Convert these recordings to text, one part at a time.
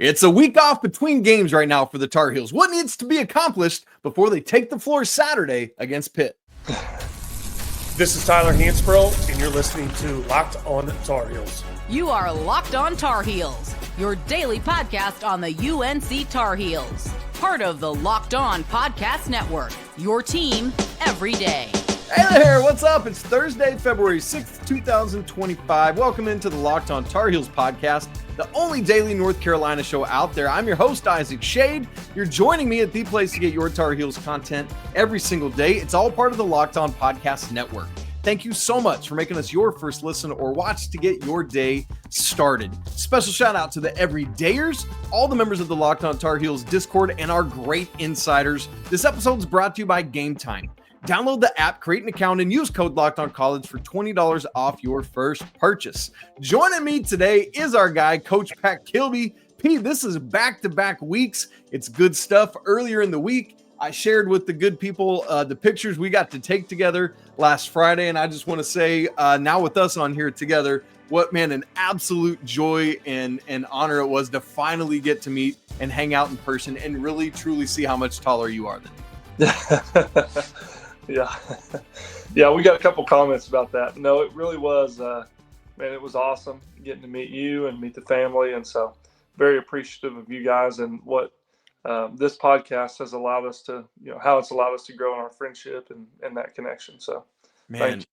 It's a week off between games right now for the Tar Heels. What needs to be accomplished before they take the floor Saturday against Pitt? This is Tyler Hansbrough, and you're listening to Locked On Tar Heels. You are Locked On Tar Heels, your daily podcast on the UNC Tar Heels. Part of the Locked On Podcast Network, your team every day. Hey there, what's up? It's Thursday, February 6th, 2025. Welcome into the Locked On Tar Heels podcast, the only daily North Carolina show out there. I'm your host, Isaac Schade. You're joining me at the place to get your Tar Heels content every single day. It's all part of the Locked On Podcast Network. Thank you so much for making us your first listen or watch to get your day started. Special shout out to the everydayers, all the members of the Locked On Tar Heels Discord, and our great insiders. This episode is brought to you by Game Time. Download the app, create an account, and use code LOCKEDONCollege for $20 off your first purchase. Joining me today is our guy, Coach Pac Kilby. P, this is back-to-back weeks. It's good stuff. Earlier in the week, I shared with the good people the pictures we got to take together last Friday, and I just want to say now with us on here together, an absolute joy and honor it was to finally get to meet and hang out in person and really, truly see how much taller you are than me. Yeah, we got a couple comments about that. No, it really was, it was awesome getting to meet you and meet the family. And so very appreciative of you guys and what this podcast has allowed us to, how it's allowed us to grow in our friendship and that connection. So, man,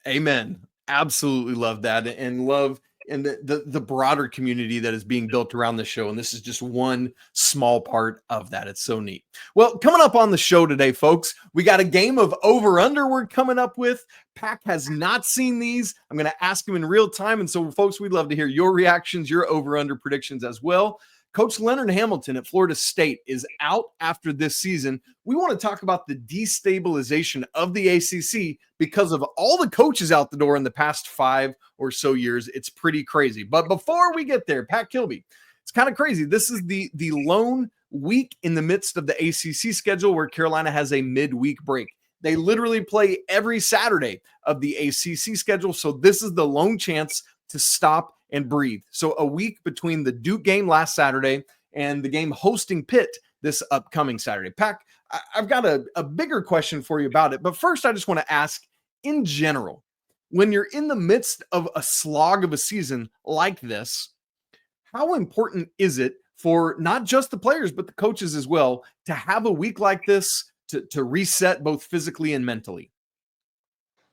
amen. Absolutely love that and love and the broader community that is being built around the show. And this is just one small part of that. It's so neat. Well, coming up on the show today, folks, we got a game of over-under we're coming up with. Pac has not seen these. I'm going to ask him in real time. And so, folks, we'd love to hear your reactions, your over-under predictions as well. Coach Leonard Hamilton at Florida State is out after this season. We want to talk about the destabilization of the ACC because of all the coaches out the door in the past 5 or so years. It's pretty crazy. But before we get there, Pac Kilby, it's kind of crazy. This is the lone week in the midst of the ACC schedule where Carolina has a midweek break. They literally play every Saturday of the ACC schedule. So this is the lone chance to stop and breathe. So a week between the Duke game last Saturday and the game hosting Pitt this upcoming Saturday. Pac, I've got a bigger question for you about it. But first, I just want to ask, in general, when you're in the midst of a slog of a season like this, how important is it for not just the players, but the coaches as well, to have a week like this to reset both physically and mentally?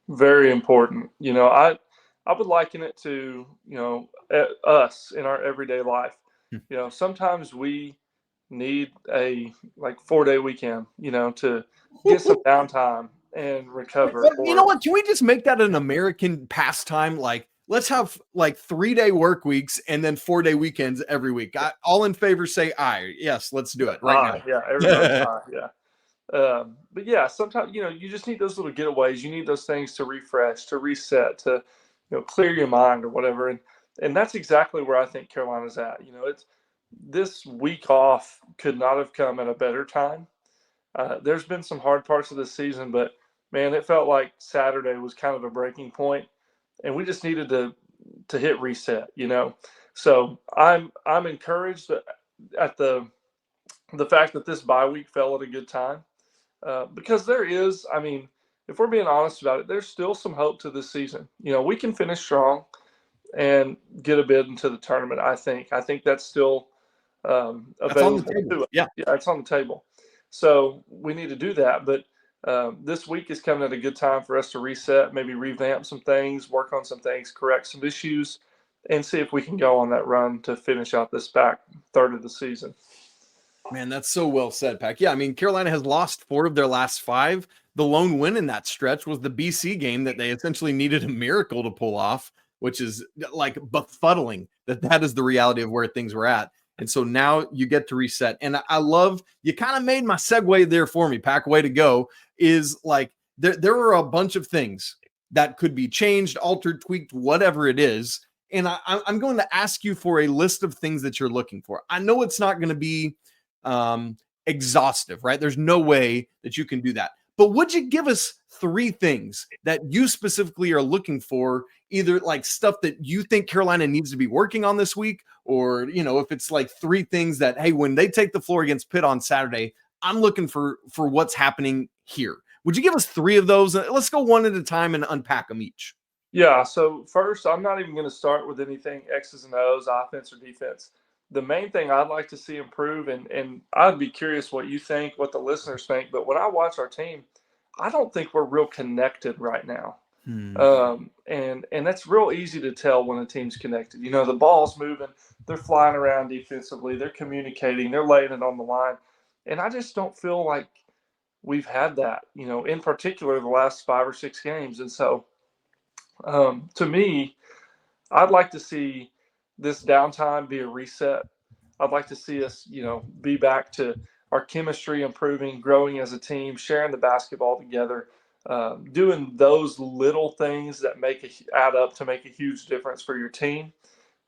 Very important. I would liken it to, us in our everyday life. Sometimes we need a 4-day weekend, to get some downtime and recover. You know what? Can we just make that an American pastime? Let's have 3-day work weeks and then 4-day weekends every week. All in favor say aye. Yes, let's do it right now. Yeah, everybody's aye, yeah. But yeah, sometimes, you just need those little getaways. You need those things to refresh, to reset, to clear your mind or whatever. And that's exactly where I think Carolina's at. It's this week off could not have come at a better time. There's been some hard parts of this season, but man, it felt like Saturday was kind of a breaking point and we just needed to hit reset, So I'm encouraged at the fact that this bye week fell at a good time because there is, if we're being honest about it, there's still some hope to this season. We can finish strong and get a bid into the tournament, I think. I think that's still available to us. Yeah, it's on the table. So we need to do that. But this week is coming at a good time for us to reset, maybe revamp some things, work on some things, correct some issues, and see if we can go on that run to finish out this back third of the season. Man, that's so well said, Pac. Yeah, Carolina has lost 4 of their last 5. The lone win in that stretch was the BC game that they essentially needed a miracle to pull off, which is befuddling that is the reality of where things were at. And so now you get to reset. And I love, you kind of made my segue there for me, Pac. Way to go. Is there are a bunch of things that could be changed, altered, tweaked, whatever it is. And I'm going to ask you for a list of things that you're looking for. I know it's not going to be exhaustive, right? There's no way that you can do that. But would you give us 3 things that you specifically are looking for, either like stuff that you think Carolina needs to be working on this week, or, if it's like 3 things that, hey, when they take the floor against Pitt on Saturday, I'm looking for what's happening here. Would you give us 3 of those? Let's go one at a time and unpack them each. Yeah, so first, I'm not even going to start with anything X's and O's, offense or defense. The main thing I'd like to see improve, and I'd be curious what you think, what the listeners think, but when I watch our team, I don't think we're real connected right now. And that's real easy to tell when a team's connected. The ball's moving, they're flying around defensively, they're communicating, they're laying it on the line. And I just don't feel like we've had that, in particular the last 5 or 6 games. And so to me, I'd like to see this downtime be a reset. I'd like to see us, be back to our chemistry improving, growing as a team, sharing the basketball together, doing those little things that add up to make a huge difference for your team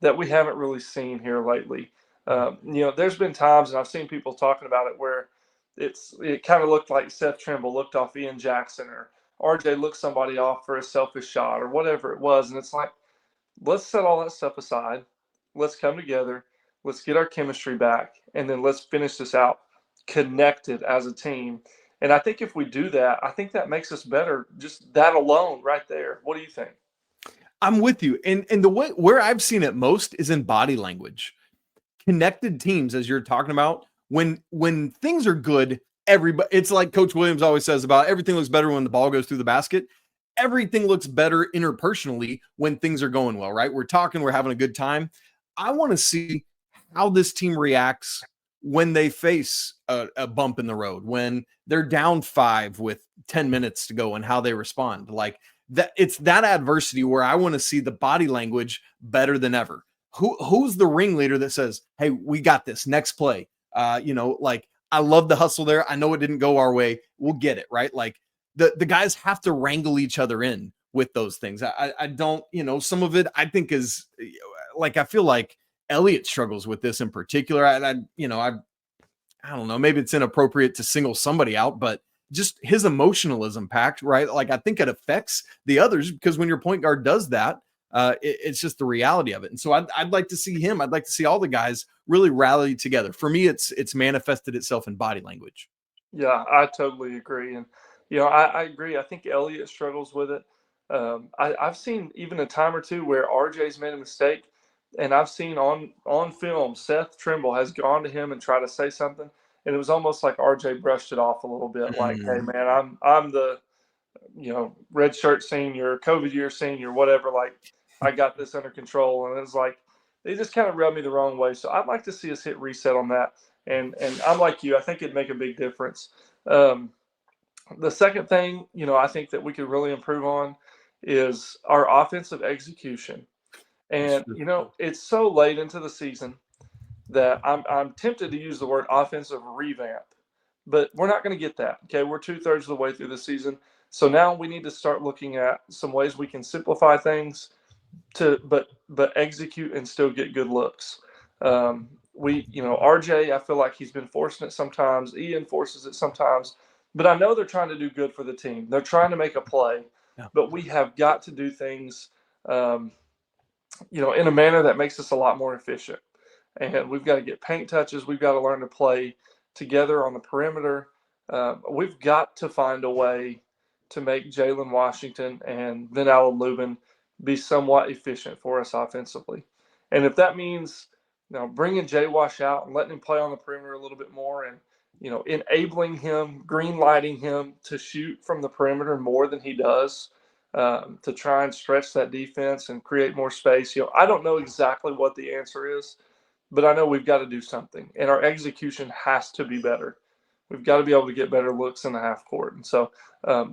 that we haven't really seen here lately. There's been times, and I've seen people talking about it, where it kind of looked like Seth Trimble looked off Ian Jackson, or RJ looked somebody off for a selfish shot, or whatever it was. And it's like, let's set all that stuff aside. Let's come together. Let's get our chemistry back. And then let's finish this out connected as a team. And I think if we do that, I think that makes us better. Just that alone right there. What do you think? I'm with you. And the way where I've seen it most is in body language. Connected teams, as you're talking about, when things are good, everybody, it's like Coach Williams always says about everything looks better when the ball goes through the basket. Everything looks better interpersonally when things are going well, right? We're talking, we're having a good time. I want to see how this team reacts when they face a bump in the road, when they're down 5 with 10 minutes to go, and how they respond. Like that, it's that adversity where I want to see the body language better than ever. Who's the ringleader that says, hey, we got this, next play? I love the hustle there. I know it didn't go our way. We'll get it, right? Like the guys have to wrangle each other in with those things. I don't, some of it I think is like, I feel like Elliot struggles with this in particular. I don't know, maybe it's inappropriate to single somebody out, but just his emotionalism packed, right? Like I think it affects the others, because when your point guard does that, it's just the reality of it. And so I'd like to see him. I'd like to see all the guys really rally together. For me, it's manifested itself in body language. Yeah, I totally agree. And, I agree. I think Elliot struggles with it. I've seen even a time or two where RJ's made a mistake, and I've seen on film, Seth Trimble has gone to him and tried to say something, and it was almost like RJ brushed it off a little bit, like, hey, man, I'm the, red shirt senior, COVID year senior, whatever, like, I got this under control. And it was like, they just kind of rubbed me the wrong way. So I'd like to see us hit reset on that. And I'm like you, I think it'd make a big difference. The second thing, I think that we could really improve on is our offensive execution. And, it's so late into the season that I'm tempted to use the word offensive revamp, but we're not going to get that. Okay. We're 2/3 of the way through the season. So now we need to start looking at some ways we can simplify things but execute and still get good looks. RJ, I feel like he's been forcing it sometimes. Ian forces it sometimes, but I know they're trying to do good for the team. They're trying to make a play, but we have got to do things, in a manner that makes us a lot more efficient. And we've got to get paint touches. We've got to learn to play together on the perimeter. We've got to find a way to make Jalen Washington and Vin Allen-Lubin be somewhat efficient for us offensively. And if that means, bringing Jay Wash out and letting him play on the perimeter a little bit more, and, enabling him, green lighting him to shoot from the perimeter more than he does, to try and stretch that defense and create more space. I don't know exactly what the answer is, but I know we've got to do something, and our execution has to be better. We've got to be able to get better looks in the half court. And so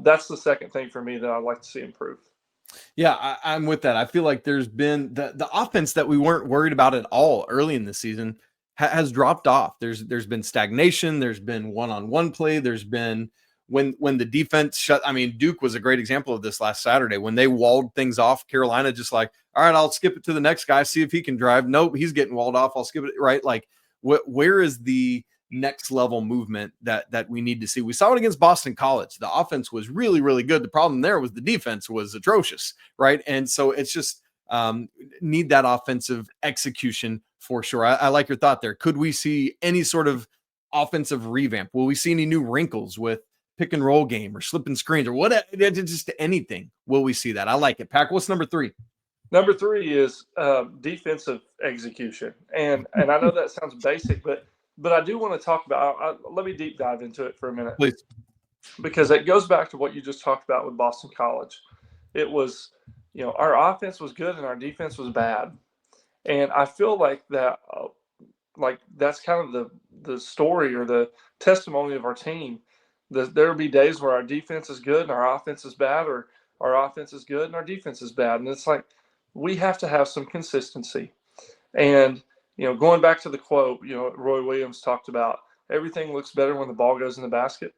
that's the second thing for me that I'd like to see improve. Yeah, I'm with that. I feel like there's been the offense that we weren't worried about at all early in the season has dropped off. There's been stagnation. There's been one-on-one play. There's been when the defense shut. I mean, Duke was a great example of this last Saturday when they walled things off. Carolina just like, all right, I'll skip it to the next guy, see if he can drive. Nope, he's getting walled off. I'll skip it. Right? Like, where is the next level movement that we need to see. We saw it against Boston College. The offense was really, really good. The problem there was the defense was atrocious, right? And so it's just need that offensive execution for sure. I like your thought there. Could we see any sort of offensive revamp? Will we see any new wrinkles with pick and roll game or slipping screens or what? Just anything. Will we see that? I like it. Pac, what's number 3? Number 3 is defensive execution, and I know that sounds basic, but I do want to talk about. Let me deep dive into it for a minute, Please, because it goes back to what you just talked about with Boston College. It was, our offense was good and our defense was bad, and I feel like that, that's kind of the story or the testimony of our team. There will be days where our defense is good and our offense is bad, or our offense is good and our defense is bad, and it's like we have to have some consistency. And going back to the quote, Roy Williams talked about everything looks better when the ball goes in the basket.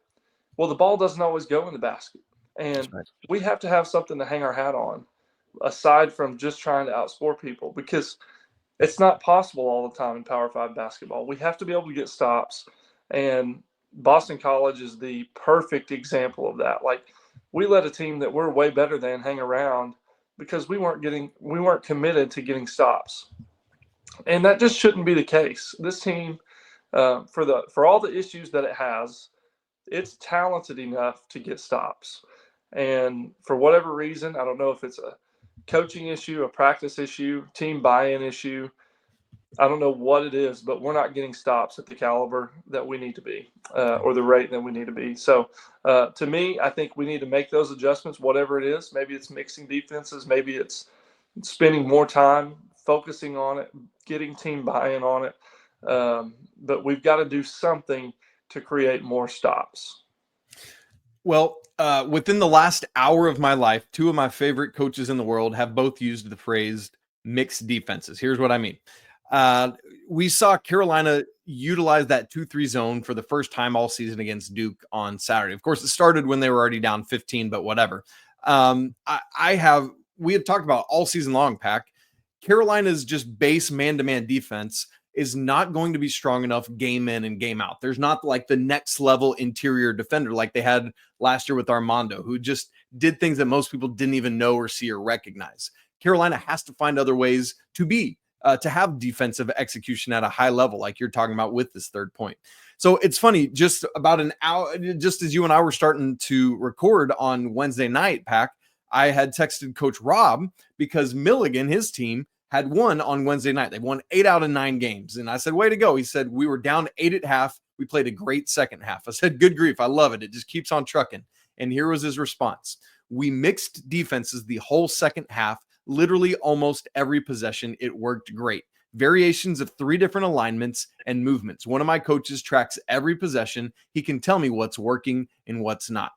Well, the ball doesn't always go in the basket, and we have to have something to hang our hat on, aside from just trying to outscore people, because it's not possible all the time in Power 5 basketball. We have to be able to get stops, and Boston College is the perfect example of that. Like, we let a team that we're way better than hang around because we weren't committed to getting stops. And that just shouldn't be the case. This team, for all the issues that it has, it's talented enough to get stops. And for whatever reason, I don't know if it's a coaching issue, a practice issue, team buy-in issue, I don't know what it is, but we're not getting stops at the caliber that we need to be, or the rate that we need to be. So to me, I think we need to make those adjustments, whatever it is. Maybe it's mixing defenses. Maybe it's spending more time focusing on it, getting team buy-in on it. But we've got to do something to create more stops. Well, within the last hour of my life, 2 of my favorite coaches in the world have both used the phrase mixed defenses. Here's what I mean. We saw Carolina utilize that 2-3 zone for the first time all season against Duke on Saturday. Of course, it started when they were already down 15, but whatever. We had talked about all season long, Pac. Carolina's just base man-to-man defense is not going to be strong enough game in and game out. There's not like the next level interior defender like they had last year with Armando, who just did things that most people didn't even know or see or recognize. Carolina has to find other ways to have defensive execution at a high level, like you're talking about with this third point. So it's funny, just about an hour, just as you and I were starting to record on Wednesday night, Pac, I had texted Coach Rob because Milligan, his team, had won on Wednesday night. They won 8 out of 9 games. And I said, way to go. He said, we were down 8 at half. We played a great second half. I said, good grief. I love it. It just keeps on trucking. And here was his response. We mixed defenses the whole second half. Literally almost every possession, it worked great. Variations of 3 different alignments and movements. One of my coaches tracks every possession. He can tell me what's working and what's not.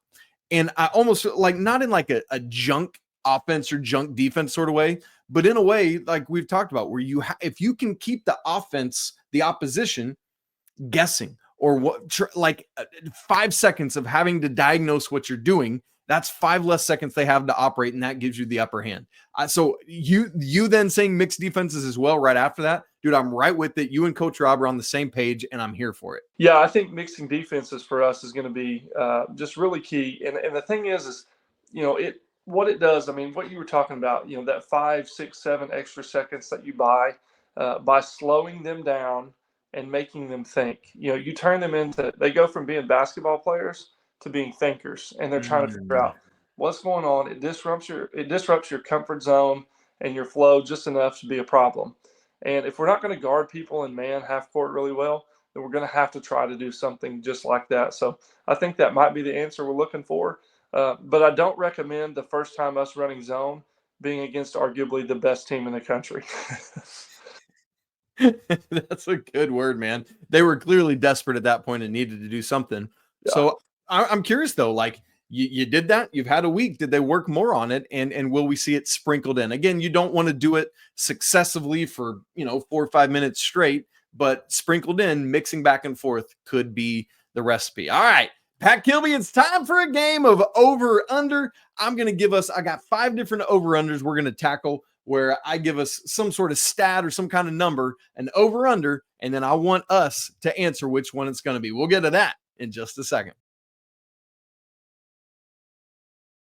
And I almost like, not in like a junk offense or junk defense sort of way, but in a way like we've talked about, where if you can keep the offense, the opposition guessing, or 5 seconds of having to diagnose what you're doing, that's 5 less seconds they have to operate, and that gives you the upper hand. So you then saying mixed defenses as well right after that, dude, I'm right with it. You and Coach Rob are on the same page, and I'm here for it. Yeah, I think mixing defenses for us is going to be just really key. And the thing is what it does. I mean, what you were talking about, that 5, 6, 7 extra seconds that you buy by slowing them down and making them think. You turn them into, they go from being basketball players to being thinkers, and they're trying to figure out what's going on. It disrupts your comfort zone and your flow just enough to be a problem. And if we're not going to guard people in man half court really well, then we're going to have to try to do something just like that. So I think that might be the answer we're looking for. But I don't recommend the first time us running zone being against arguably the best team in the country. That's a good word, man. They were clearly desperate at that point and needed to do something. Yeah. So I'm curious though, like you did that, you've had a week. Did they work more on it? And will we see it sprinkled in? Again, you don't want to do it successively for, 4 or 5 minutes straight, but sprinkled in, mixing back and forth could be the recipe. All right, Pac Kilby, it's time for a game of over under. I got 5 different over unders we're going to tackle, where I give us some sort of stat or some kind of number, an over under, And then I want us to answer which one it's going to be. We'll get to that in just a second.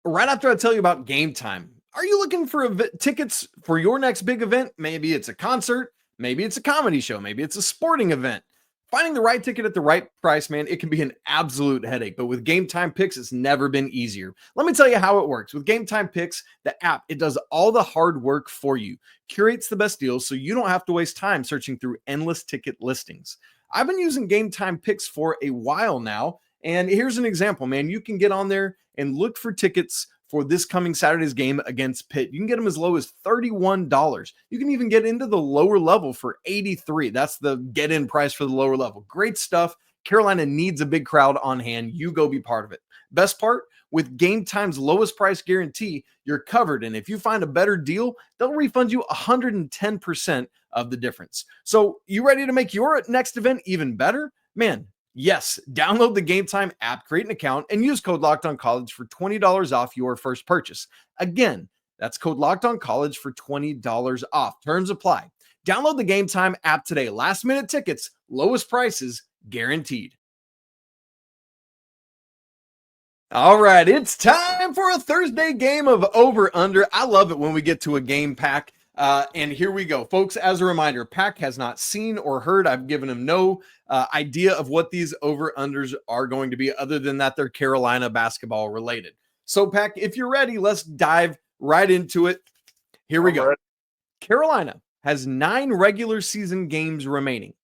Right after I tell you about Game Time, are you looking for tickets for your next big event? Maybe it's a concert, maybe it's a comedy show, maybe it's a sporting event. Finding the right ticket at the right price, man, it can be an absolute headache. But with Game Time Picks, it's never been easier. Let me tell you how it works. With Game Time Picks, the app, it does all the hard work for you, curates the best deals so you don't have to waste time searching through endless ticket listings. I've been using Game Time Picks for a while now, and here's an example, man. You can get on there and look for tickets for this coming Saturday's game against Pitt. You can get them as low as $31. You can even get into the lower level for $83. That's the get-in price for the lower level. Great stuff. Carolina needs a big crowd on hand. You go be part of it. Best part, with Game Time's lowest price guarantee, you're covered. And if you find a better deal, they'll refund you 110% of the difference. So you ready to make your next event even better? Man, yes, download the Game Time app, create an account, and use code LOCKEDONCollege for $20 off your first purchase. Again, that's code LOCKEDONCollege for $20 off. Terms apply. Download the Game Time app today. Last-minute tickets, lowest prices, guaranteed. All right, it's time for a Thursday game of over-under. I love it when we get to a game pack. And here we go. Folks, as a reminder, Pac has not seen or heard. I've given him no idea of what these over-unders are going to be, other than that they're Carolina basketball related. So, Pac, if you're ready, let's dive right into it. Here we go. Carolina has 9 regular season games remaining.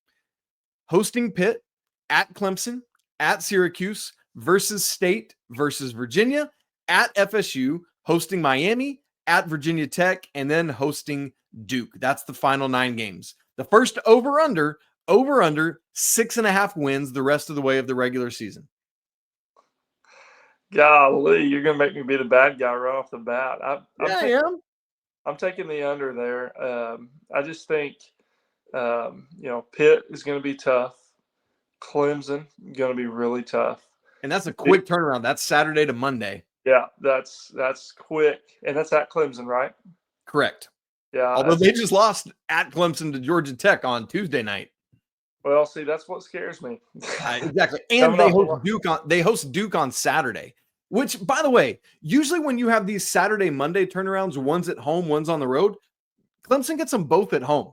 Hosting Pitt, at Clemson, at Syracuse, versus State, versus Virginia, at FSU, hosting Miami, at Virginia Tech, and then hosting Duke. That's the final 9 games. The first over-under 6.5 wins the rest of the way of the regular season. Golly, you're going to make me be the bad guy right off the bat. I am. I'm taking the under there. I just think, Pitt is going to be tough. Clemson going to be really tough. And that's a quick turnaround. That's Saturday to Monday. Yeah, that's quick. And that's at Clemson, right? Correct. Yeah. Although they just lost at Clemson to Georgia Tech on Tuesday night. Well, see, that's what scares me. Exactly. And they host Duke on Saturday, which, by the way, usually when you have these Saturday, Monday turnarounds, one's at home, one's on the road, Clemson gets them both at home.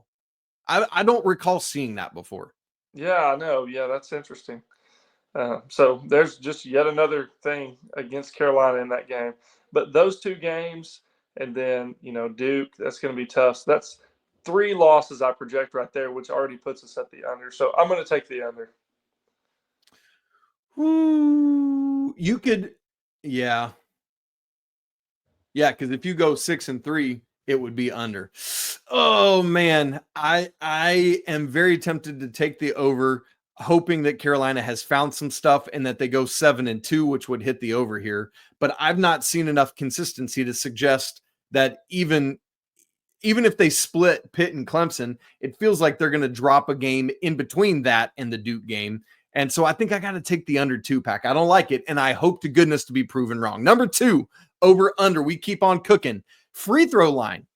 I don't recall seeing that before. Yeah, I know. Yeah, that's interesting. So there's just yet another thing against Carolina in that game. But those 2 games and then, Duke, that's going to be tough. So that's 3 losses I project right there, which already puts us at the under. So I'm going to take the under. Ooh, you could, yeah. Yeah, because if you go 6-3, it would be under. Oh, man. I am very tempted to take the over, hoping that Carolina has found some stuff and that they go 7-2, which would hit the over here. But I've not seen enough consistency to suggest that even if they split Pitt and Clemson, it feels like they're going to drop a game in between that and the Duke game. And so I think I got to take the under 2 pack. I don't like it, and I hope to goodness to be proven wrong. Number 2, over under. We keep on cooking. Free throw line.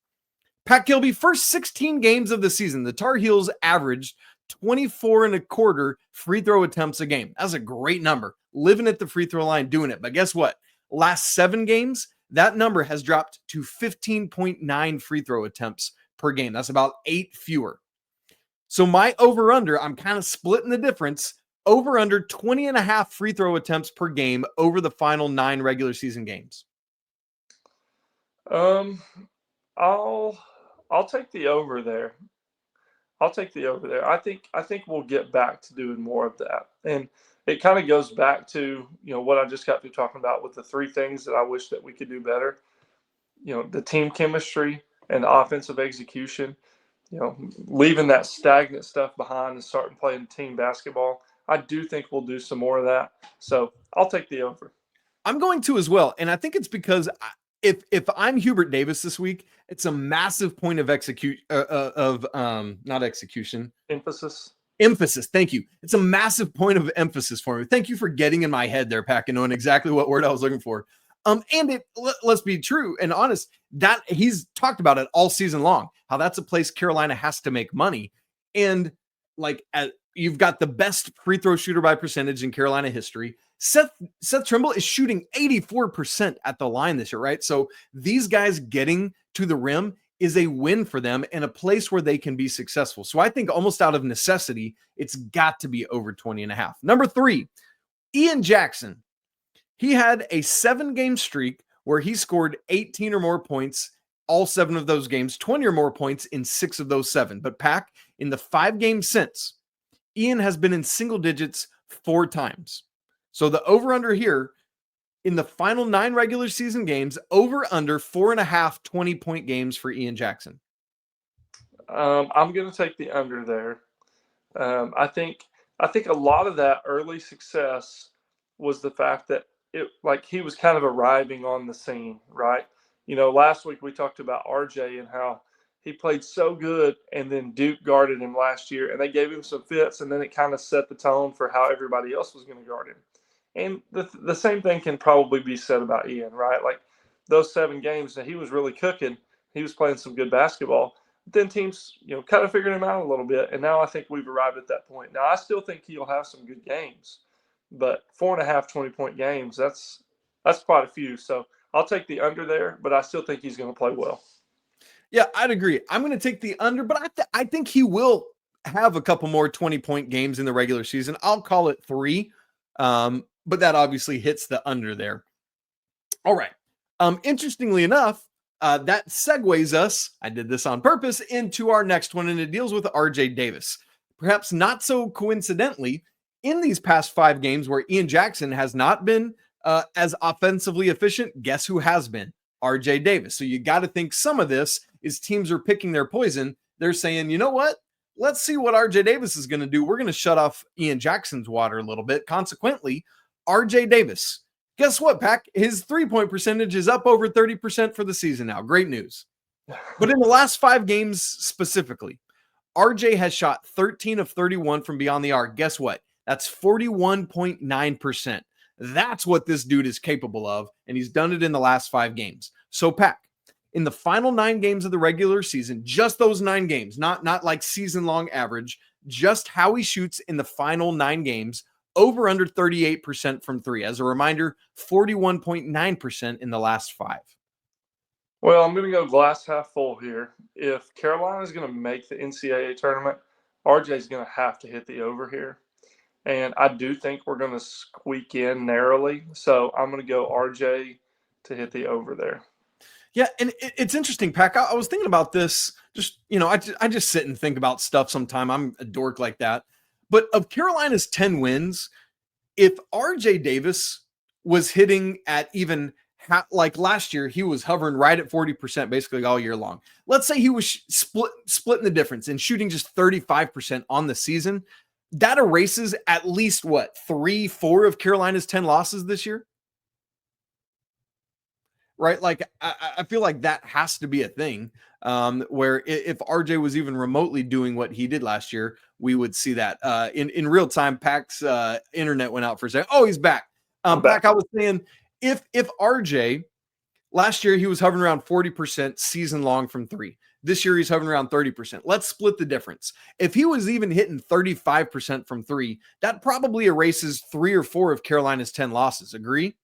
Pac Kilby, first 16 games of the season, the Tar Heels averaged 24.25 free throw attempts a game. That's a great number. Living at the free throw line, doing it. But guess what? Last 7 games, that number has dropped to 15.9 free throw attempts per game. That's about 8 fewer. So my over-under, I'm kind of splitting the difference. Over-under 20.5 free throw attempts per game over the final 9 regular season games. I'll take the over there. I think we'll get back to doing more of that. And it kind of goes back to, what I just got through talking about with the 3 things that I wish that we could do better. The team chemistry and the offensive execution, leaving that stagnant stuff behind and starting playing team basketball. I do think we'll do some more of that. So I'll take the over. I'm going to as well. And I think it's because if I'm Hubert Davis this week, it's a massive point of emphasis. Thank you. It's a massive point of emphasis for me. Thank you for getting in my head there, Pac, and knowing exactly what word I was looking for. And let's be true and honest, that he's talked about it all season long, how that's a place Carolina has to make money. And you've got the best free throw shooter by percentage in Carolina history. Seth Trimble is shooting 84% at the line this year, right? So these guys getting to the rim is a win for them and a place where they can be successful. So I think almost out of necessity, it's got to be over 20.5. Number 3, Ian Jackson. He had a 7-game streak where he scored 18 or more points all 7 of those games, 20 or more points in 6 of those 7. But Pac, in the 5 games since, Ian has been in single digits 4 times. So the over-under here in the final 9 regular season games, over-under 4.5 20-point games for Ian Jackson. I'm going to take the under there. I think a lot of that early success was the fact that he was kind of arriving on the scene, right? Last week we talked about RJ and how he played so good, and then Duke guarded him last year, and they gave him some fits, and then it kind of set the tone for how everybody else was going to guard him. And the same thing can probably be said about Ian, right? Like those 7 games that he was really cooking, he was playing some good basketball. Then teams, kind of figured him out a little bit, and now I think we've arrived at that point. Now I still think he'll have some good games, but 4.5 20-point games, that's quite a few. So I'll take the under there, but I still think he's going to play well. Yeah, I'd agree. I'm going to take the under, but I think he will have a couple more 20-point games in the regular season. I'll call it 3, but that obviously hits the under there. All right. Interestingly enough, that segues us, I did this on purpose, into our next one, and it deals with RJ Davis. Perhaps not so coincidentally, in these past 5 games where Ian Jackson has not been as offensively efficient, guess who has been? RJ Davis. So you got to think some of this is teams are picking their poison. They're saying, you know what? Let's see what RJ Davis is going to do. We're going to shut off Ian Jackson's water a little bit. Consequently, RJ Davis, guess what, Pac? His 3-point percentage is up over 30% for the season now. Great news. But in the last 5 games specifically, RJ has shot 13 of 31 from beyond the arc. Guess what? That's 41.9%. That's what this dude is capable of, and he's done it in the last 5 games. So, Pac, in the final 9 games of the regular season, just those 9 games, not like season-long average, just how he shoots in the final 9 games, over under 38% from 3. As a reminder, 41.9% in the last 5. Well, I'm going to go glass half full here. If Carolina is going to make the NCAA tournament, RJ is going to have to hit the over here. And I do think we're going to squeak in narrowly. So I'm going to go RJ to hit the over there. Yeah, and it's interesting, Pac. I was thinking about this. Just, I just sit and think about stuff sometime. I'm a dork like that. But of Carolina's 10 wins, if RJ Davis was hitting at even like last year, he was hovering right at 40% basically all year long. Let's say he was splitting the difference and shooting just 35% on the season. That erases at least 3-4 of Carolina's 10 losses this year. Right? Like, I feel like that has to be a thing where if RJ was even remotely doing what he did last year, we would see that in real time. Pac's internet went out for a second. Oh, he's back. Pac, I was saying if RJ last year, he was hovering around 40% season long from 3. This year, he's hovering around 30%. Let's split the difference. If he was even hitting 35% from 3, that probably erases 3 or 4 of Carolina's 10 losses. Agree?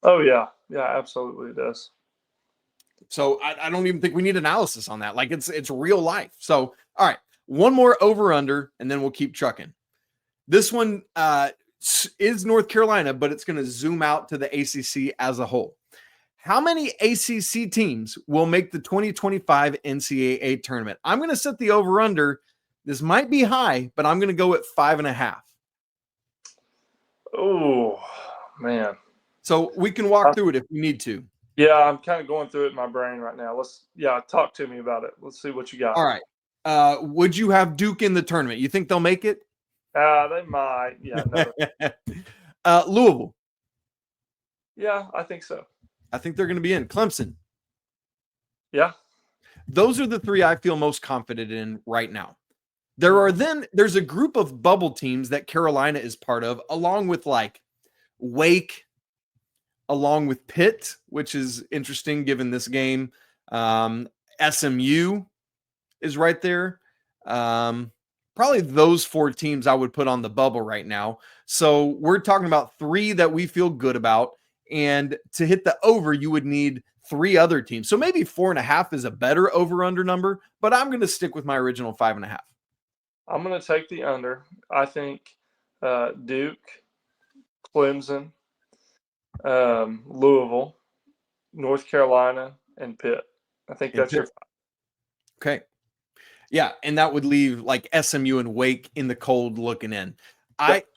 Oh, yeah. Yeah, absolutely it does. So I don't even think we need analysis on that. Like it's real life. So, all right, one more over under, and then we'll keep trucking. This one is North Carolina, but it's going to zoom out to the ACC as a whole. How many ACC teams will make the 2025 NCAA tournament? I'm going to set the over under. This might be high, but I'm going to go at 5.5. Oh, man. So we can walk through it if we need to. Yeah, I'm kind of going through it in my brain right now. Talk to me about it. Let's see what you got. All right. Would you have Duke in the tournament? You think they'll make it? They might. Yeah. No. Louisville. Yeah, I think so. I think they're going to be in. Clemson. Yeah. Those are the 3 I feel most confident in right now. There's a group of bubble teams that Carolina is part of, along with like Wake, along with Pitt, which is interesting given this game. SMU is right there. probably those 4 teams I would put on the bubble right now. So we're talking about 3 that we feel good about. And to hit the over, you would need 3 other teams. So maybe 4.5 is a better over-under number, but I'm going to stick with my original 5.5. I'm going to take the under. I think Duke, Clemson, Louisville, North Carolina, and Pitt. I think that's your 5. Okay. Yeah, and that would leave like SMU and Wake in the cold looking in. Yep.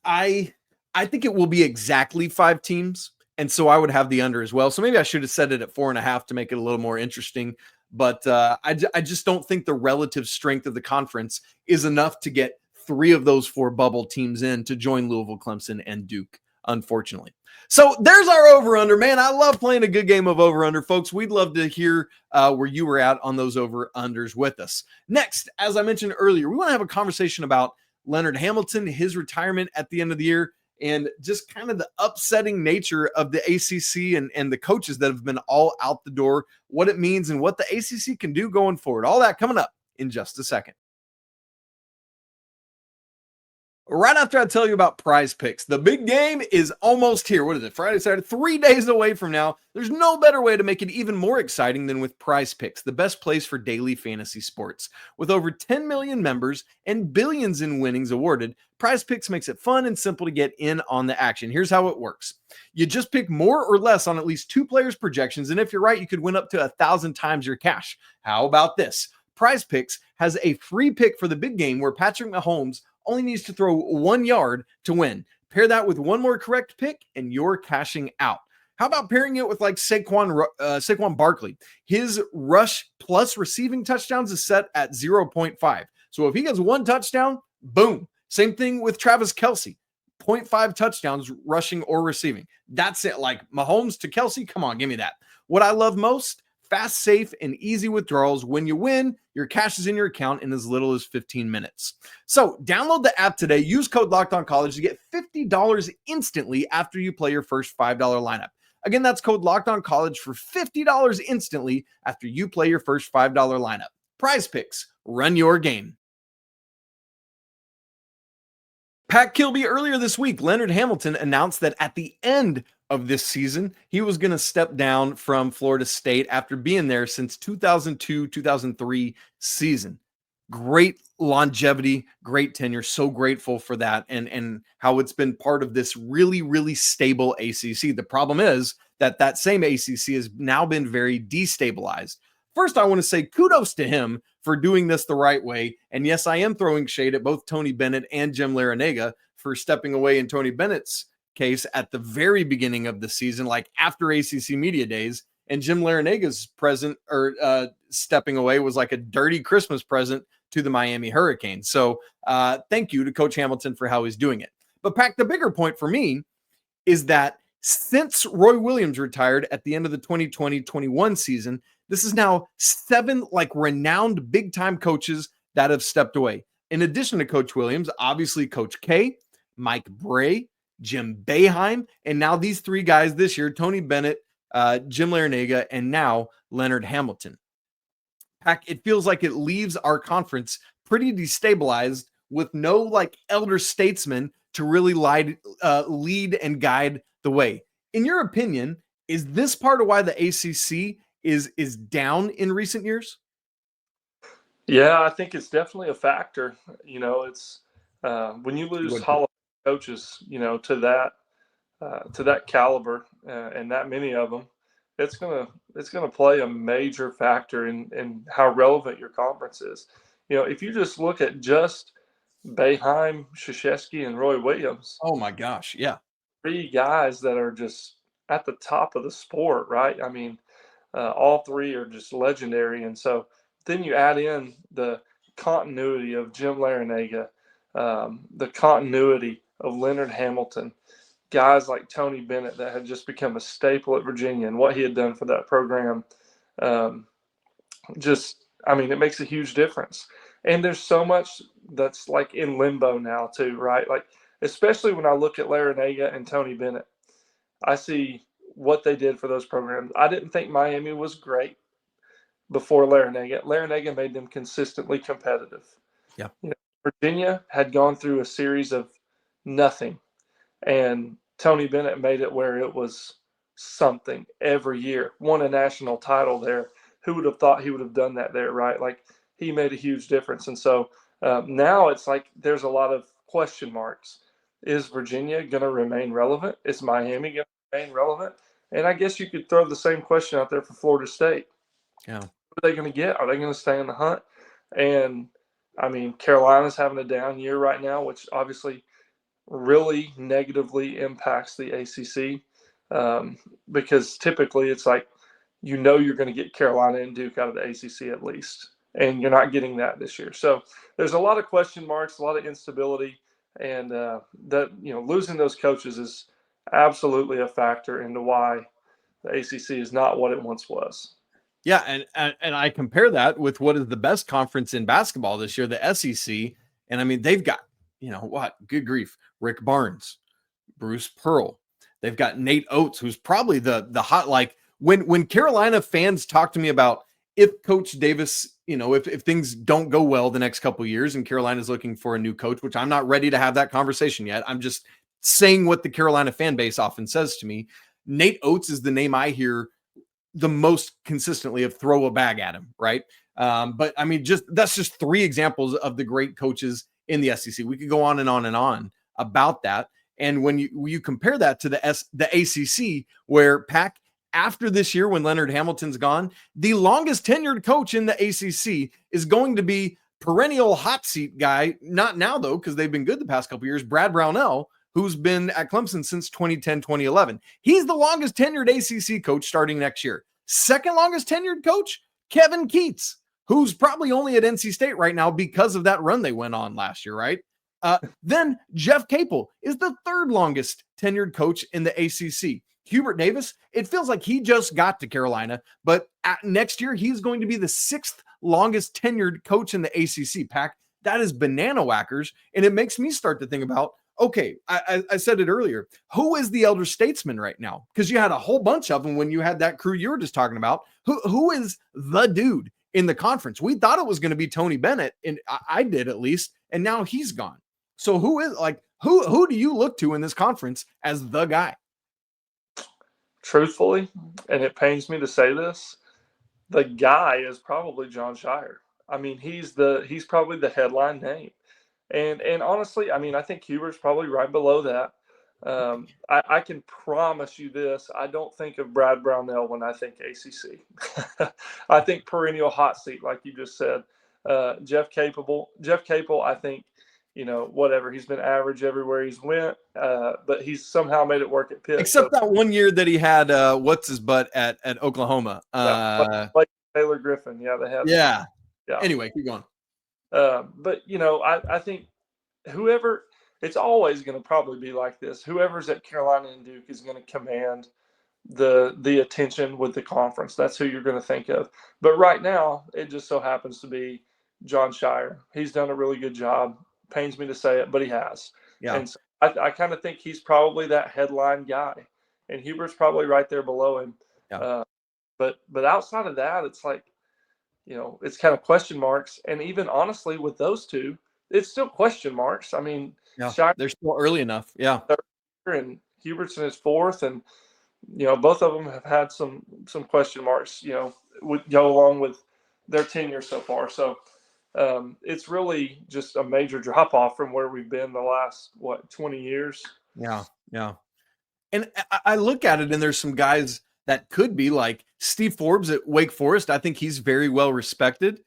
I think it will be exactly 5 teams, and so I would have the under as well. So maybe I should have set it at 4.5 to make it a little more interesting. But I just don't think the relative strength of the conference is enough to get 3 of those 4 bubble teams in to join Louisville, Clemson, and Duke, unfortunately. So there's our over-under, man. I love playing a good game of over-under, folks. We'd love to hear where you were at on those over-unders with us. Next, as I mentioned earlier, we want to have a conversation about Leonard Hamilton, his retirement at the end of the year, and just kind of the upsetting nature of the ACC and the coaches that have been all out the door, what it means and what the ACC can do going forward. All that coming up in just a second. Right after I tell you about Prize Picks, the big game is almost here. What is it? Friday, Saturday, 3 days away from now. There's no better way to make it even more exciting than with Prize Picks, the best place for daily fantasy sports. With over 10 million members and billions in winnings awarded, Prize Picks makes it fun and simple to get in on the action. Here's how it works. You just pick more or less on at least 2 players' projections, and if you're right, you could win up to 1,000 times your cash. How about this? Prize Picks has a free pick for the big game where Patrick Mahomes only needs to throw 1 yard to win. Pair that with 1 more correct pick and you're cashing out. How about pairing it with like Saquon Barkley? His rush plus receiving touchdowns is set at 0.5. So if he gets 1 touchdown, boom. Same thing with Travis Kelce. 0.5 touchdowns rushing or receiving. That's it. Like Mahomes to Kelce, come on, give me that. What I love most, fast, safe, and easy withdrawals. When you win, your cash is in your account in as little as 15 minutes. So download the app today. Use code LOCKEDONCollege to get $50 instantly after you play your first $5 lineup. Again, that's code LOCKEDONCollege for $50 instantly after you play your first $5 lineup. Prize Picks, run your game. Pac Kilby, earlier this week, Leonard Hamilton announced that at the end of this season, he was going to step down from Florida State after being there since 2002-2003 season. Great longevity, great tenure. So grateful for that and how it's been part of this really, really stable ACC. The problem is that same ACC has now been very destabilized. First, I want to say kudos to him for doing this the right way. And yes, I am throwing shade at both Tony Bennett and Jim Larrañaga for stepping away in Tony Bennett's case at the very beginning of the season, like after ACC Media Days. And Jim Larrañaga's stepping away was like a dirty Christmas present to the Miami Hurricanes. So thank you to Coach Hamilton for how he's doing it. But Pac, the bigger point for me is that since Roy Williams retired at the end of the 2020-21 season, this is now 7 like renowned big-time coaches that have stepped away. In addition to Coach Williams, obviously Coach K, Mike Bray, Jim Boeheim, and now these 3 guys this year, Tony Bennett, Jim Larrañaga, and now Leonard Hamilton. Pac, it feels like it leaves our conference pretty destabilized with no like elder statesman to really lead and guide the way. In your opinion, is this part of why the ACC is down in recent years? Yeah, I think it's definitely a factor. You know, it's when you lose Hall of Fame coaches, you know, to that caliber and that many of them, it's gonna play a major factor in how relevant your conference is. You know, if you just look at just Boeheim, Krzyzewski, and Roy Williams. Oh my gosh, yeah. 3 guys that are just at the top of the sport, right? I mean, all 3 are just legendary. And so then you add in the continuity of Jim Larrañaga, the continuity of Leonard Hamilton, guys like Tony Bennett that had just become a staple at Virginia and what he had done for that program. It makes a huge difference. And there's so much that's like in limbo now too, right? Like, especially when I look at Larrañaga and Tony Bennett, I see what they did for those programs. I didn't think Miami was great before Larrañaga. Larrañaga made them consistently competitive. Yeah. You know, Virginia had gone through a series of nothing, and Tony Bennett made it where it was something every year. Won a national title there. Who would have thought he would have done that there, right? Like, he made a huge difference. And so now it's like there's a lot of question marks. Is Virginia going to remain relevant? Is Miami going to remain relevant? And I guess you could throw the same question out there for Florida State. Yeah. What are they going to get? Are they going to stay in the hunt? And, I mean, Carolina's having a down year right now, which obviously really negatively impacts the ACC because typically it's like, you know, you're going to get Carolina and Duke out of the ACC at least, and you're not getting that this year. So there's a lot of question marks, a lot of instability, and that, you know, losing those coaches is absolutely a factor into why the ACC is not what it once was. Yeah, and I compare that with what is the best conference in basketball this year, the SEC, and I mean, they've got, you know what, good grief, Rick Barnes, Bruce Pearl. They've got Nate Oates, who's probably the hot, like, when Carolina fans talk to me about if Coach Davis, you know, if things don't go well the next couple of years and Carolina's looking for a new coach, which I'm not ready to have that conversation yet. I'm just saying what the Carolina fan base often says to me. Nate Oates is the name I hear the most consistently of throw a bag at him, right? But I mean, that's just three examples of the great coaches in the SEC. We could go on and on and on about that. And when you compare that to the ACC, where Pac, after this year, when Leonard Hamilton's gone, the longest tenured coach in the ACC is going to be perennial hot seat guy. Not now, though, because they've been good the past couple of years, Brad Brownell, who's been at Clemson since 2010, 2011. He's the longest tenured ACC coach starting next year. Second longest tenured coach, Kevin Keatts, who's probably only at NC State right now because of that run they went on last year, right? Then Jeff Capel is the third longest tenured coach in the ACC. Hubert Davis, it feels like he just got to Carolina, but next year he's going to be the sixth longest tenured coach in the ACC. Pac, that is banana whackers, and it makes me start to think about, okay, I said it earlier, who is the elder statesman right now? Because you had a whole bunch of them when you had that crew you were just talking about. Who is the dude in the conference? We thought it was going to be Tony Bennett, and I did at least, and now he's gone. So who is, like, who do you look to in this conference as the guy? Truthfully, and it pains me to say this, the guy is probably Jon Scheyer. I mean, he's probably the headline name. And honestly, I mean, I think Hubert's probably right below that. I can promise you this. I don't think of Brad Brownell when I think ACC. I think perennial hot seat, like you just said. Jeff Capel, I think, you know, whatever. He's been average everywhere he's went, but he's somehow made it work at Pitt. Except that one year that he had what's his butt at Oklahoma. Like Taylor Griffin. Yeah, they had. Yeah. Yeah. Anyway, keep going. But, you know, I think whoever, it's always going to probably be like this. Whoever's at Carolina and Duke is going to command the attention with the conference. That's who you're going to think of. But right now, it just so happens to be Jon Scheyer. He's done a really good job. Pains me to say it, but he has. Yeah. And so I kind of think he's probably that headline guy. And Hubert's probably right there below him. Yeah. But outside of that, it's like, you know, it's kind of question marks. And even honestly, with those two, it's still question marks. I mean, yeah, they're still early enough. Yeah. And Hubert's in his fourth, and, you know, both of them have had some question marks, you know, would go along with their tenure so far. So it's really just a major drop off from where we've been the last, 20 years. Yeah. Yeah. And I look at it, and there's some guys that could be like Steve Forbes at Wake Forest. I think he's very well respected.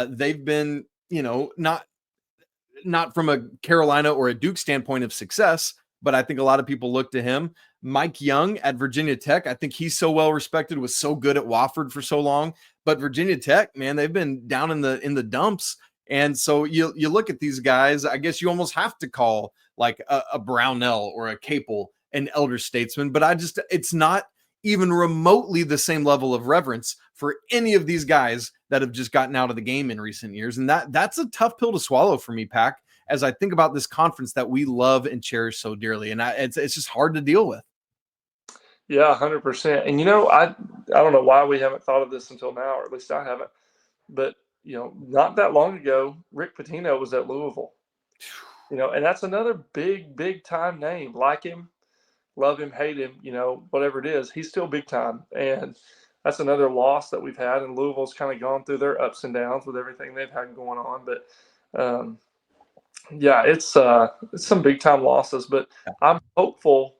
They've been, you know, not from a Carolina or a Duke standpoint of success, but I think a lot of people look to him. Mike Young at Virginia Tech, I think he's so well respected, was so good at Wofford for so long. But Virginia Tech, man, they've been down in the dumps. And so you look at these guys, I guess you almost have to call like a Brownell or a Capel an elder statesman, but it's not even remotely the same level of reverence for any of these guys that have just gotten out of the game in recent years. And that's a tough pill to swallow for me, Pac, as I think about this conference that we love and cherish so dearly. And it's just hard to deal with. Yeah, 100%. And, you know, I don't know why we haven't thought of this until now, or at least I haven't. But, you know, not that long ago, Rick Pitino was at Louisville. And that's another big time name. Like him, love him, hate him, whatever it is, he's still big time. And that's another loss that we've had. And Louisville's kind of gone through their ups and downs with everything they've had going on. But it's some big time losses. But I'm hopeful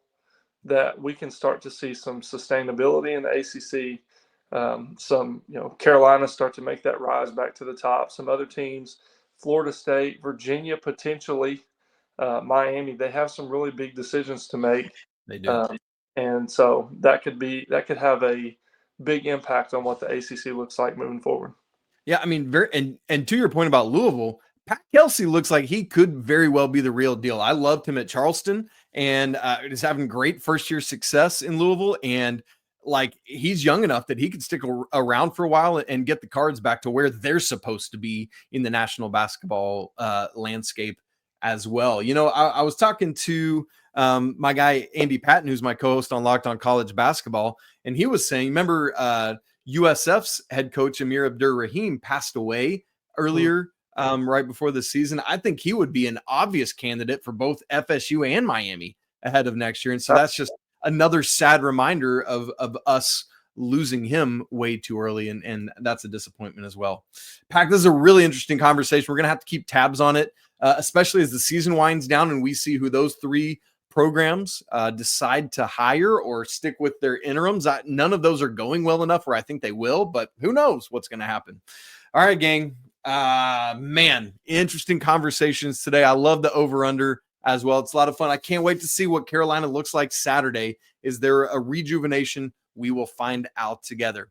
that we can start to see some sustainability in the ACC. Carolina start to make that rise back to the top. Some other teams, Florida State, Virginia, potentially, Miami, they have some really big decisions to make. They do. And so that could have a big impact on what the ACC looks like moving forward. Yeah, I mean, and to your point about Louisville, Pac Kilby looks like he could very well be the real deal. I loved him at Charleston, and is having great first-year success in Louisville, and he's young enough that he could stick around for a while and get the Cards back to where they're supposed to be in the national basketball landscape as well. I was talking to my guy, Andy Patton, who's my co-host on Locked On College Basketball. And he was saying, remember USF's head coach, Amir Abdur-Rahim, passed away earlier right before the season. I think he would be an obvious candidate for both FSU and Miami ahead of next year. And so that's just another sad reminder of us losing him way too early. And that's a disappointment as well. Pac, this is a really interesting conversation. We're going to have to keep tabs on it, especially as the season winds down and we see who those three programs decide to hire or stick with their interims. None of those are going well enough where I think they will, but who knows what's going to happen. All right, gang. Man, interesting conversations today. I love the over-under as well. It's a lot of fun. I can't wait to see what Carolina looks like Saturday. Is there a rejuvenation? We will find out together.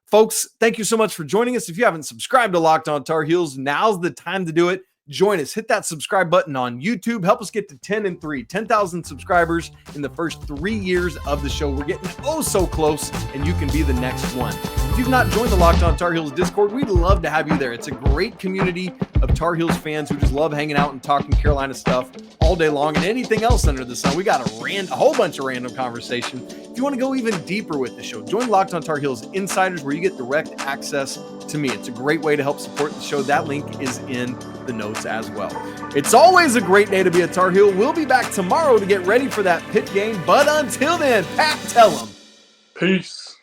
Folks, thank you so much for joining us. If you haven't subscribed to Locked On Tar Heels, now's the time to do it. Join us. Hit that subscribe button on YouTube. Help us get to 10,000 subscribers in the first 3 years of the show. We're getting so close, and you can be the next one. If you've not joined the Locked On Tar Heels Discord, we'd love to have you there. It's a great community of Tar Heels fans who just love hanging out and talking Carolina stuff all day long and anything else under the sun. We got a whole bunch of random conversation. If you want to go even deeper with the show, join Locked On Tar Heels Insiders, where you get direct access to me. It's a great way to help support the show. That link is in the notes as well. It's always a great day to be a Tar Heel. We'll be back tomorrow to get ready for that Pitt game. But until then, Pat, tell them. Peace.